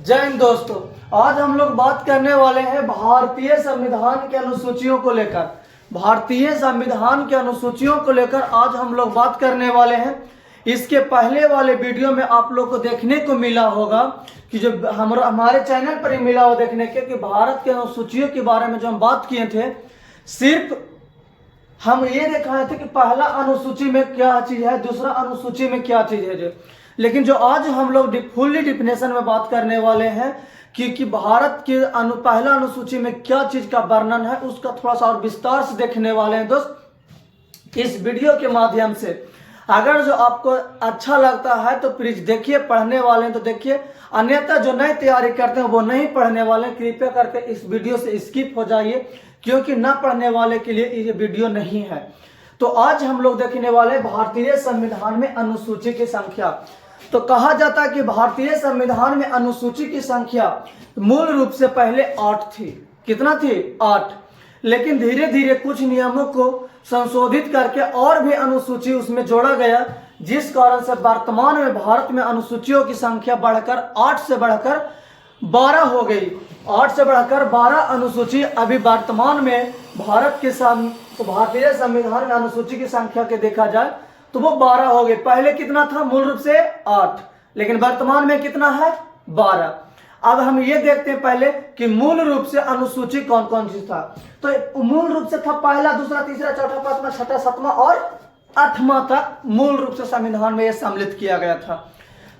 जय हिंद दोस्तों। आज हम लोग बात करने वाले हैं भारतीय संविधान के अनुसूचियों को लेकर। भारतीय संविधान के अनुसूचियों को लेकर आज हम लोग बात करने वाले हैं। इसके पहले वाले वीडियो में आप लोग को देखने को मिला होगा कि जो हमारे चैनल पर ही मिला हो देखने के कि भारत के अनुसूचियों के बारे में जो हम बात किए थे, सिर्फ हम ये दिखाए थे कि पहला अनुसूची में क्या चीज है, दूसरा अनुसूची में क्या चीज है। लेकिन जो आज हम लोग फुल्ली डिफिनेशन में बात करने वाले हैं कि भारत के पहला अनुसूची में क्या चीज का वर्णन है, उसका थोड़ा सा और विस्तार से देखने वाले हैं दोस्त इस वीडियो के माध्यम से। अगर जो आपको अच्छा लगता है तो प्लीज देखिए, पढ़ने वाले हैं तो देखिए, अन्यथा जो नई तैयारी करते हैं वो नहीं पढ़ने वाले, कृपया करके इस वीडियो से स्किप हो जाइए, क्योंकि न पढ़ने वाले के लिए ये वीडियो नहीं है। तो आज हम लोग देखने वाले भारतीय संविधान में अनुसूची की संख्या। तो कहा जाता है कि भारतीय संविधान में अनुसूची की संख्या मूल रूप से पहले 8 थी। कितना थी? 8। लेकिन धीरे धीरे कुछ नियमों को संशोधित करके और भी अनुसूची उसमें जोड़ा गया, जिस कारण से वर्तमान में भारत में अनुसूचियों की संख्या बढ़कर 8 से बढ़कर 12 हो गई। 8 से बढ़कर 12 अनुसूची अभी वर्तमान में भारत के तो भारतीय संविधान में अनुसूची की संख्या के देखा जाए तो वो 12 हो गए। पहले कितना था? मूल रूप से 8, लेकिन वर्तमान में कितना है? 12। अब हम ये देखते हैं पहले कि मूल रूप से अनुसूची कौन कौन सी था। तो मूल रूप से था पहला, दूसरा, तीसरा, चौथा, पांचवा, छठा, सातवां और 8वां तक मूल रूप से संविधान में यह सम्मिलित किया गया था।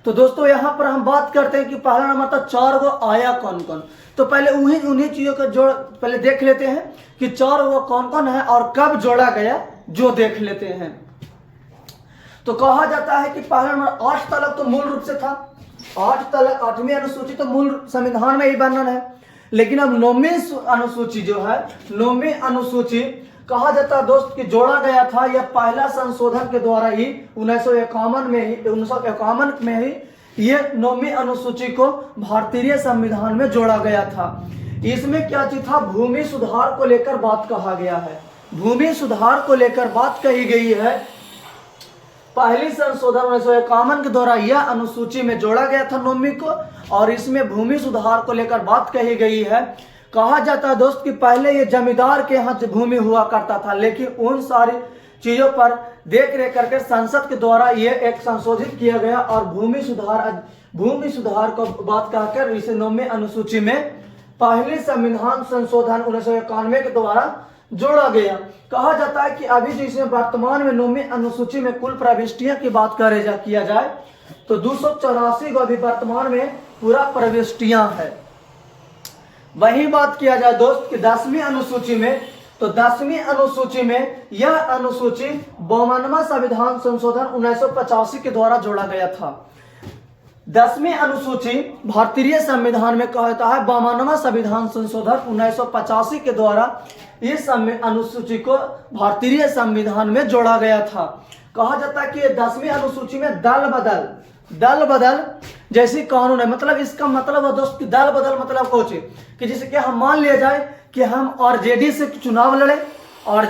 तो दोस्तों यहाँ पर हम बात करते हैं कि पहला नंबर था 4 गो आया कौन कौन। तो पहले उन्हीं चीजों का जोड़ पहले देख लेते हैं कि 4 गो कौन कौन है और कब जोड़ा गया, जो देख लेते हैं। तो कहा जाता है कि पहला नंबर 8 तलक तो मूल रूप से था। 8 तलक 8वीं अनुसूची तो मूल संविधान में ही वर्णन है। लेकिन अब 9वीं अनुसूची जो है, 9वीं अनुसूची कहा जाता है दोस्त कि जोड़ा गया था, यह पहला संशोधन के द्वारा ही 1951 में ही ये 9वीं अनुसूची को भारतीय संविधान में जोड़ा गया था। इसमें क्या चीज था? भूमि सुधार को लेकर बात कहा गया है। भूमि सुधार को लेकर बात कही गई है। पहली संशोधन 1951 के द्वारा यह अनुसूची में जोड़ा गया था 9वीं को, और इसमें भूमि सुधार को लेकर बात कही गई है। कहा जाता है दोस्त कि पहले ये जमींदार के यहाँ भूमि हुआ करता था, लेकिन उन सारी चीजों पर देख रेख करके संसद के द्वारा ये एक संशोधित किया गया और भूमि सुधार को बात कहकर इसे 9वीं अनुसूची में पहले संविधान संशोधन 1991 के द्वारा जोड़ा गया। कहा जाता है कि अभी जो इसमें वर्तमान में 9वीं अनुसूची में कुल प्रविष्टियां की बात किया जाए तो 284 को अभी वर्तमान में पूरा प्रविष्टियां है। वही बात किया जाए दोस्त कि 10वीं अनुसूची में, तो 10वीं अनुसूची में यह अनुसूची 52वां संविधान संशोधन 1985 के द्वारा जोड़ा गया था। 10वीं अनुसूची भारतीय संविधान में कहा जाता है 52वां संविधान संशोधन 1985 के द्वारा इस अनुसूची को भारतीय संविधान में जोड़ा गया था। कहा जाता है कि 10वीं अनुसूची में दल बदल जैसी कानून है। मतलब इसका मतलब है दोस्त कि दल बदल मतलब कुछ कि जैसे कि हम मान लिया जाए कि हम आरजेडी से चुनाव लड़े और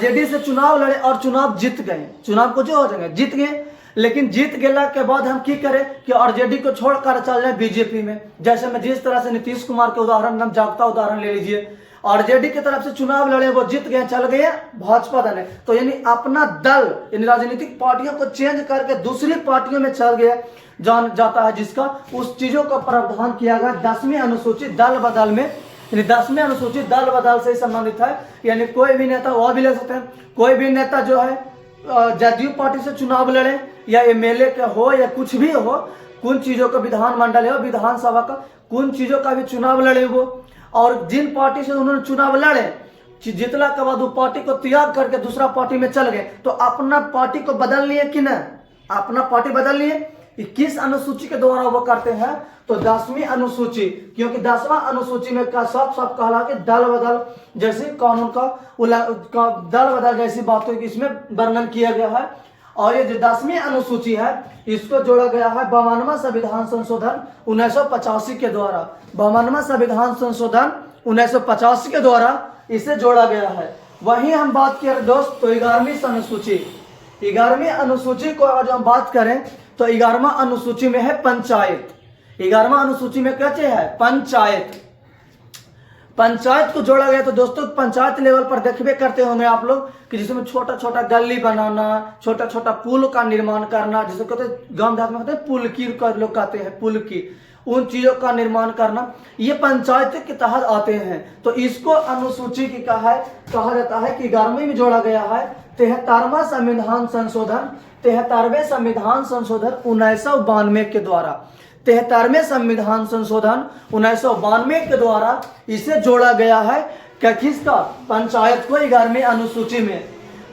चुनाव जीत गए, चुनाव को जो हो जाएंगे जीत गए, लेकिन जीत गया के बाद हम की करें कि आरजेडी को छोड़कर चल जाए बीजेपी में। जैसे मैं जिस तरह से नीतीश कुमार के उदाहरण, हम जागता उदाहरण ले लीजिए, आरजेडी की तरफ से चुनाव लड़े, वो जीत गए, चल गए भाजपा दल, तो यानी अपना दल यानी राजनीतिक पार्टियों को चेंज करके दूसरी पार्टियों में चल गया जाता है, जिसका उस चीजों का प्रावधान किया गया 10वीं अनुसूची दल बदल में। यानी 10वीं अनुसूची दल बदल से संबंधित है, यानी कोई भी नेता वह भी ले सकते हैं। कोई भी नेता जो है जदयू पार्टी से चुनाव लड़े या एमएलए का हो या कुछ भी हो, कुछ चीजों का विधानमंडल हो, विधानसभा का कुछ चीजों का भी चुनाव लड़े वो, और जिन पार्टी से उन्होंने चुनाव लड़े जीतला के बाद वो पार्टी को त्याग करके दूसरा पार्टी में चल गए, तो अपना पार्टी को बदल लिए कि न? अपना पार्टी बदल लिए। किस अनुसूची के द्वारा वो करते हैं? तो 10वीं अनुसूची, क्योंकि 10वां अनुसूची में का साफ कहला कि दल बदल जैसे कानून का दल बदल जैसी बातों की इसमें वर्णन किया गया है। और ये जो 10वीं अनुसूची है इसको जोड़ा गया है 52वां संविधान संशोधन 1985 के द्वारा। 52वां संविधान संशोधन 1985 के द्वारा इसे जोड़ा गया है। वहीं हम बात करें दोस्त तो 11वीं अनुसूची, 11वीं अनुसूची को आज हम बात करें तो 11वां अनुसूची में है पंचायत। 11वां अनुसूची में क्या है? पंचायत। पंचायत को जोड़ा गया। तो दोस्तों पंचायत लेवल पर देखबे करते होंगे आप लोग कि जिसमें छोटा छोटा गली बनाना, छोटा छोटा पुल का निर्माण करना, जिसे कहते हैं गांव देहात में कहते हैं पुल की, लोग कहते हैं पुल की, उन चीजों का निर्माण करना, ये पंचायत के तहत आते हैं। तो इसको अनुसूची की कहा जाता है कि 11वीं में जोड़ा गया है। 73वां संविधान संशोधन, 73वें संविधान संशोधन 1992 के द्वारा, 73वें संविधान संशोधन 1992 के द्वारा इसे जोड़ा गया है। क्या किसका? पंचायत को 11वीं अनुसूची में।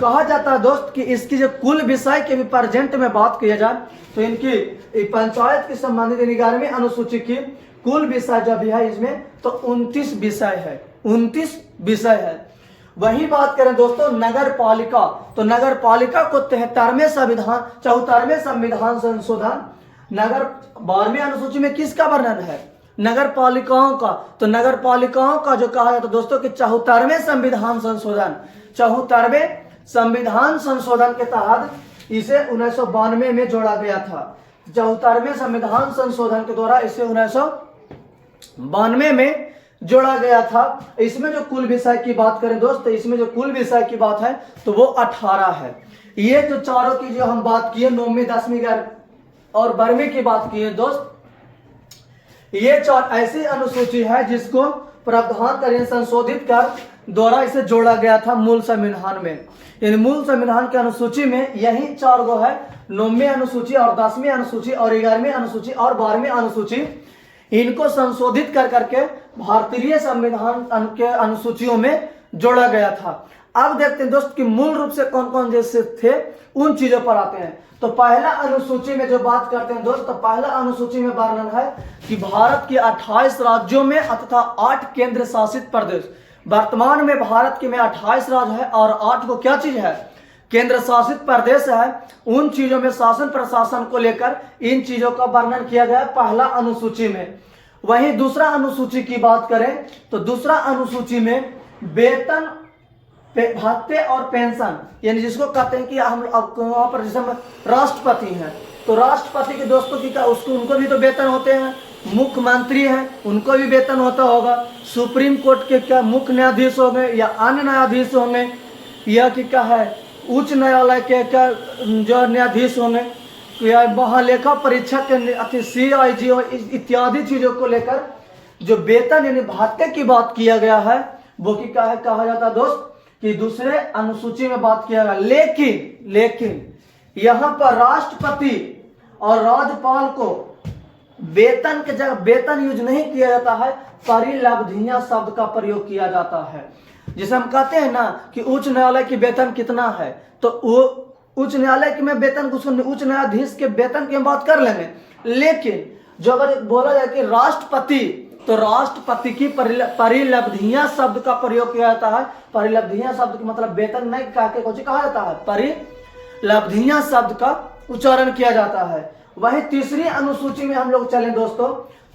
कहा जाता है दोस्त कि इसकी जो कुल विषय के भी प्रेजेंट में बात किया जाए तो इनकी पंचायत के संबंधित 11वीं अनुसूची की कुल विषय जो भी है इसमें तो 29 विषय है, 29 विषय है। वही बात करें दोस्तों नगर पालिका, तो नगर पालिका को 74वें संविधान संशोधन नगर 12वीं अनुसूची में किसका वर्णन है? नगर पालिकाओं का। तो नगर पालिकाओं का जो कहा जाता है दोस्तों कि 74वें संविधान संशोधन, 74वें संविधान संशोधन के तहत इसे 1992 में जोड़ा गया था। 74वें संविधान संशोधन के द्वारा इसे 1992 में जोड़ा गया था। इसमें जो कुल विषय की बात करें दोस्त, तो इसमें जो कुल विषय की बात है तो वो 18 है। ये जो चारों की जो हम बात किए 9वीं 10वीं और 12वीं की बात की है दोस्त, ये 4 ऐसी अनुसूची है जिसको प्रावधान कर संशोधित कर द्वारा इसे जोड़ा गया था मूल संविधान में। इन मूल संविधान के अनुसूची में यही 4 गो है, 9वीं अनुसूची और 10वीं अनुसूची और 11वीं अनुसूची और 12वीं अनुसूची। इनको संशोधित कर करके भारतीय संविधान के अनुसूचियों में जोड़ा गया था। अब देखते हैं दोस्त कि मूल रूप से कौन कौन जैसे थे उन चीजों पर आते हैं। तो पहला अनुसूची में जो बात करते हैं दोस्त, तो पहला अनुसूची में वर्णन है कि भारत के 28 राज्यों में तथा 8 केंद्र शासित प्रदेश। वर्तमान में भारत के में 28 राज्य है और 8 को क्या चीज है? केंद्र शासित प्रदेश है। उन चीजों में शासन प्रशासन को लेकर इन चीजों का वर्णन किया गया पहला अनुसूची में। वहीं दूसरा अनुसूची की बात करें तो दूसरा अनुसूची में वेतन, भत्ते और पेंशन, यानी जिसको कहते हैं कि हम वहां पर जैसे राष्ट्रपति हैं तो राष्ट्रपति के दोस्तों की क्या उसको उनको भी तो वेतन होते हैं, मुख्यमंत्री हैं उनको भी वेतन होता होगा, सुप्रीम कोर्ट के क्या मुख्य न्यायाधीश होंगे या अन्य न्यायाधीश होंगे, या कि क्या है उच्च न्यायालय के क्या जो न्यायाधीश होंगे, या महालेखा परीक्षक के CIG इत्यादि चीजों को लेकर जो वेतन यानी भत्ते की बात किया गया है वो की क्या है कहा जाता है दोस्त कि दूसरे अनुसूची में बात किया गया। लेकिन यहाँ पर राष्ट्रपति और राज्यपाल को वेतन के जगह वेतन यूज नहीं किया जाता है, परिलब्धियां शब्द का प्रयोग किया जाता है। जैसे हम कहते हैं ना कि उच्च न्यायालय की वेतन कितना है, तो वो उच्च न्यायालय की में वेतन उच्च न्यायाधीश के वेतन की हम बात कर लेंगे। लेकिन जो अगर बोला जाए कि राष्ट्रपति, तो राष्ट्रपति की परिलब्धियां शब्द का प्रयोग किया जाता है। परिलब्धियां शब्द का मतलब वेतन नहीं कहा जाता है, परिलब्धियां शब्द का उच्चारण किया जाता है। वही तीसरी अनुसूची में हम लोग चलें दोस्तों,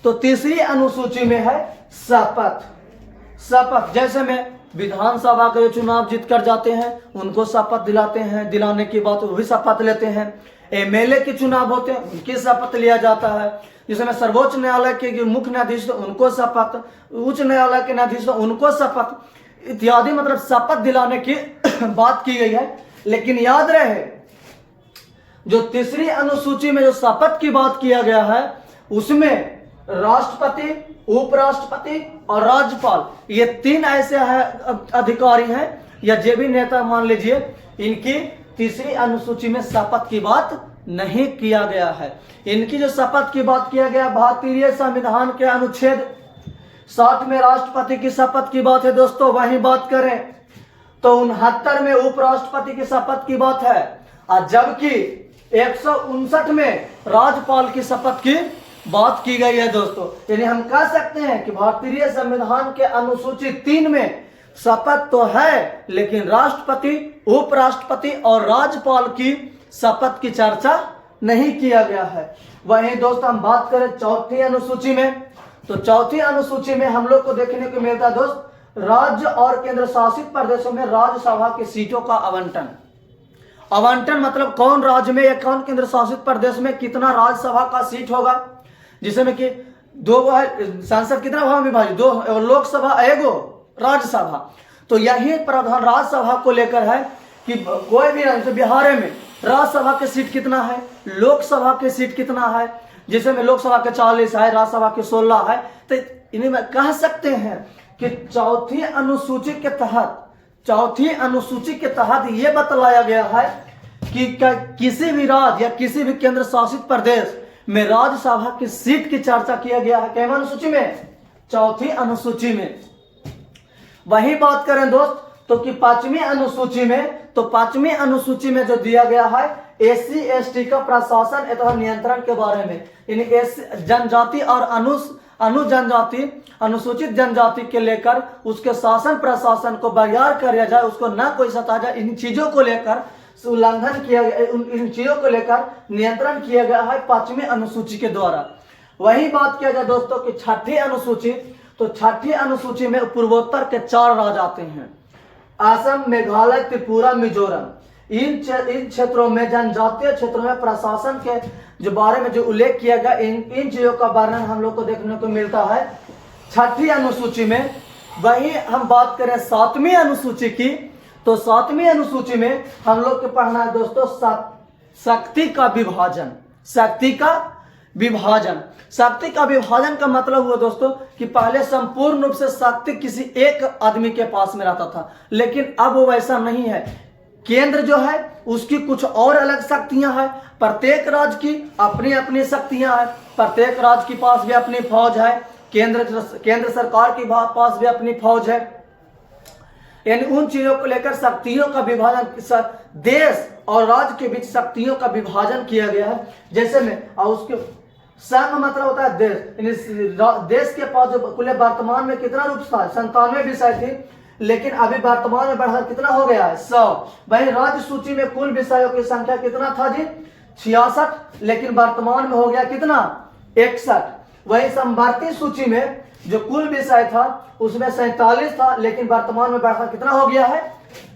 तो तीसरी अनुसूची में है शपथ। जैसे में विधानसभा के चुनाव जीत कर जाते हैं उनको शपथ दिलाते हैं, दिलाने के बाद वो भी शपथ लेते हैं। MLA के चुनाव होते हैं उनकी शपथ लिया जाता है। जिसमें सर्वोच्च न्यायालय के मुख्य न्यायाधीश उनको शपथ, उच्च न्यायालय के न्यायाधीश उनको शपथ इत्यादि मतलब शपथ दिलाने की बात की गई है। लेकिन याद रहे जो तीसरी अनुसूची में जो शपथ की बात किया गया है उसमें राष्ट्रपति, उपराष्ट्रपति और राज्यपाल ये 3 ऐसे अधिकारी हैं या जो भी नेता मान लीजिए, इनकी तीसरी अनुसूची में शपथ की बात नहीं किया गया है। इनकी जो शपथ की बात किया गया भारतीय संविधान के अनुच्छेद 60 में राष्ट्रपति की शपथ की बात है दोस्तों। वहीं बात करें तो 69 में उपराष्ट्रपति की शपथ की बात है, और जबकि 159 में राज्यपाल की शपथ की बात की गई है दोस्तों। यानी हम कह सकते हैं कि भारतीय संविधान के अनुसूची 3 में शपथ तो है लेकिन राष्ट्रपति, उपराष्ट्रपति और राज्यपाल की शपथ की चर्चा नहीं किया गया है। वहीं दोस्त हम बात करें चौथी अनुसूची में, तो चौथी अनुसूची में हम लोग को देखने को मिलता है दोस्त राज्य और केंद्र शासित प्रदेशों में राज्यसभा की सीटों का आवंटन मतलब कौन राज्य में या कौन केंद्र शासित प्रदेश में कितना राज्यसभा का सीट होगा, जिसमें कि दो सांसद कितना भाग विभाजित, दो लोकसभा एगो राज्यसभा। तो यही प्रावधान राज्यसभा को लेकर है कि कोई भी राज्य, बिहार में राज्यसभा के सीट कितना है, लोकसभा के सीट कितना है, जिसमें लोकसभा के 40 है, राज्यसभा के 16 है। तो इन्हें में कह सकते हैं कि चौथी अनुसूची के तहत यह बतलाया गया है कि किसी भी राज्य या किसी भी केंद्र शासित प्रदेश में राज्यसभा की सीट की चर्चा किया गया है। कैम अनुसूची में? चौथी अनुसूची में। वही बात करें दोस्त तो कि पांचवी अनुसूची में जो दिया गया है SC/ST का प्रशासन एवं नियंत्रण के बारे में, यानी जनजाति और अनुसूचित जनजाति के लेकर उसके शासन प्रशासन को बरियार किया जाए, उसको न कोई सता जाए, इन चीजों को लेकर उल्लंघन किया गया, इन चीजों को लेकर नियंत्रण किया गया है पांचवी अनुसूची के द्वारा। वही बात किया जाए दोस्तों कि छठी अनुसूची, तो छठी अनुसूची में पूर्वोत्तर के 4 राज्य आते हैं, असम, मेघालय, त्रिपुरा, मिजोरम। इन क्षेत्रों में, जनजातीय क्षेत्रों में प्रशासन के जो बारे में जो उल्लेख किया गया, इन चीजों का वर्णन हम लोग को देखने को मिलता है छठी अनुसूची में। वही हम बात करें 7वीं अनुसूची की, तो 7वीं अनुसूची में हम लोग के पढ़ना है दोस्तों शक्ति का विभाजन। शक्ति का विभाजन का मतलब हुआ दोस्तों कि पहले संपूर्ण रूप से शक्ति किसी एक आदमी के पास में रहता था, लेकिन अब वो वैसा नहीं है। केंद्र जो है उसकी कुछ और अलग शक्तियां हैं, प्रत्येक राज्य की अपनी अपनी शक्तियां हैं, प्रत्येक राज्य के पास भी अपनी फौज है, केंद्र सरकार के पास भी अपनी फौज है। यानी उन चीजों को लेकर शक्तियों का विभाजन, देश और राज्य के बीच शक्तियों का विभाजन किया गया है। जैसे में और उसके संघ मतलब होता है देश, देश के पास जो कुल वर्तमान में कितना रूप था, 97 विषय थी, लेकिन अभी वर्तमान में बढ़कर कितना हो गया है, 100। वही राज्य सूची में कुल विषयों की संख्या कितना था जी, 66, लेकिन वर्तमान में हो गया कितना, 61। वही संभारती सूची में जो कुल विषय था उसमें 47 था, लेकिन वर्तमान में बढ़कर कितना हो गया है,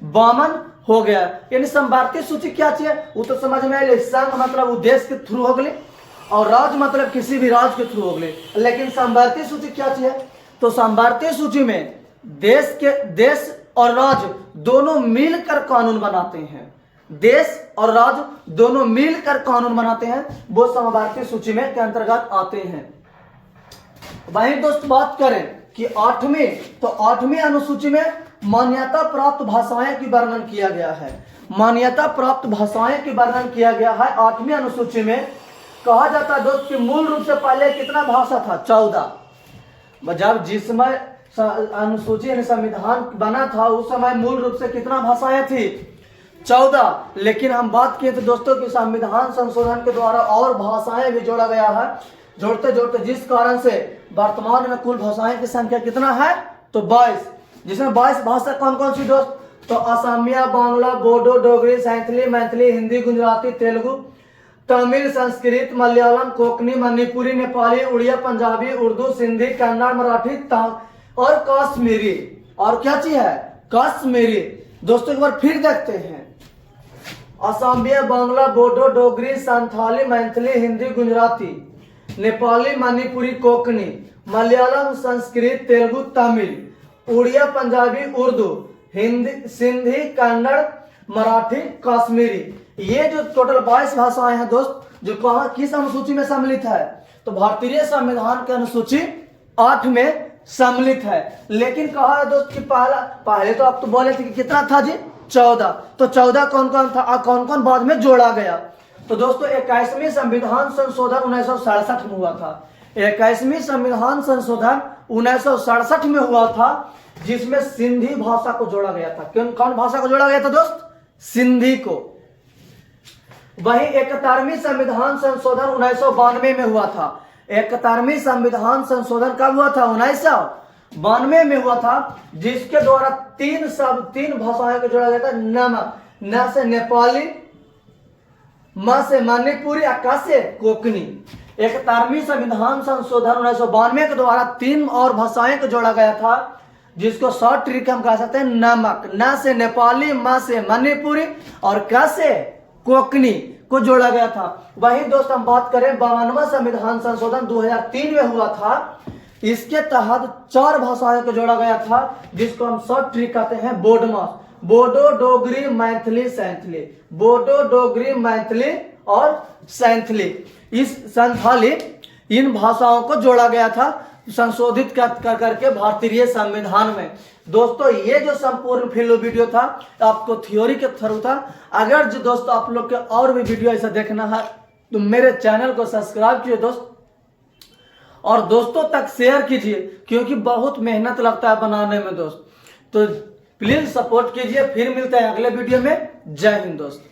52 हो गया। यानी संभारती सूची क्या चाहिए वो तो समझ में आए, संघ मतलब वो देश के थ्रू हो गई और राज्य मतलब किसी भी राज्य के थ्रू हो गई। लेकिन संभारती सूची क्या चाहिए, तो संभारती सूची में देश और राज्य दोनों मिलकर कानून बनाते हैं, देश और राज्य दोनों मिलकर कानून बनाते हैं, वो संभारती सूची में के अंतर्गत आते हैं। वहीं दोस्त बात करें कि 8वीं अनुसूची में मान्यता प्राप्त भाषाएं की वर्णन किया गया है। मान्यता प्राप्त भाषाएं की वर्णन किया गया है 8वीं अनुसूची में। कहा जाता है दोस्त कि मूल रूप से पहले कितना भाषा था, 14। जब जिस समय अनुसूची यानी संविधान बना था उस समय मूल रूप से कितना भाषाएं थी, 14। लेकिन हम बात किए थे दोस्तों कि संविधान संशोधन के द्वारा और भाषाएं भी जोड़ा गया है, जोड़ते जोड़ते जिस कारण से वर्तमान में कुल भाषाएं की संख्या कितना है, तो 22। जिसमें 22 भाषा कौन कौन सी दोस्त, तो असमिया, बांग्ला, बोडो, डोगरी, सैंथली, मैथिली, हिंदी, गुजराती, तेलुगु, तमिल, संस्कृत, मलयालम, कोंकणी, मणिपुरी, नेपाली, उड़िया, पंजाबी, उर्दू, सिंधी, कन्नड़, मराठी और कश्मीरी। और क्या चीज है, कश्मीरी। दोस्तों एक बार फिर देखते हैं, असमिया, बांग्ला, बोडो, डोगरी, संथाली, मैथिली, हिंदी, गुजराती, नेपाली, मणिपुरी, कोंकणी, मलयालम, संस्कृत, तेलुगु, तमिल, उड़िया, पंजाबी, उर्दू, हिंदी, सिंधी, कन्नड़, मराठी, कश्मीरी। ये जो टोटल 22 भाषाएं हैं दोस्त, जो कहाँ किस अनुसूची में सम्मिलित है, तो भारतीय संविधान की अनुसूची 8 में सम्मिलित है। लेकिन कहा है दोस्त कि पहले तो आप तो बोले थे कि कितना था जी, 14। तो 14 कौन कौन था और कौन कौन बाद में जोड़ा गया, तो दोस्तों 21वीं संविधान संशोधन 1967 में हुआ था। 21वीं संविधान संशोधन 1967 में हुआ था, जिसमें सिंधी भाषा को जोड़ा गया था। कौन भाषा को जोड़ा गया था दोस्त, सिंधी को। वही 71वीं संविधान संशोधन 1992 में हुआ था। 71वीं संविधान संशोधन कब हुआ था, 1992 में हुआ था, जिसके द्वारा तीन भाषाओं को जोड़ा गया था। न से नेपाली, म से मणिपुरी, क से कोंकणी। 71वीं संविधान संशोधन 1992 के द्वारा 3 और भाषाएं को जोड़ा गया था, जिसको शॉर्ट ट्रिक हम कह सकते हैं नमक। न से नेपाली, म से मणिपुरी और क से कोंकणी। को जोड़ा गया था। वहीं दोस्त हम बात करें 52वां संविधान संशोधन 2003 में हुआ था, इसके तहत 4 भाषाओं को जोड़ा गया था, जिसको हम शॉर्ट ट्रिक कहते हैं बोडमास। बोडो, डोगरी, मैथिली, सैंथली। बोडो, डोगरी, मैथिली और सैंथली, इस संथाली, इन भाषाओं को जोड़ा गया था संशोधित कर करके भारतीय संविधान में। दोस्तों ये जो संपूर्ण फिल्म वीडियो था आपको थ्योरी के थ्रू था। अगर जो दोस्तों आप लोग के और भी वीडियो ऐसा देखना है तो मेरे चैनल को सब्सक्राइब कीजिए दोस्त, और दोस्तों तक शेयर कीजिए, क्योंकि बहुत मेहनत लगता है बनाने में दोस्त। तो प्लीज सपोर्ट कीजिए। फिर मिलते हैं अगले वीडियो में। जय हिंद दोस्त।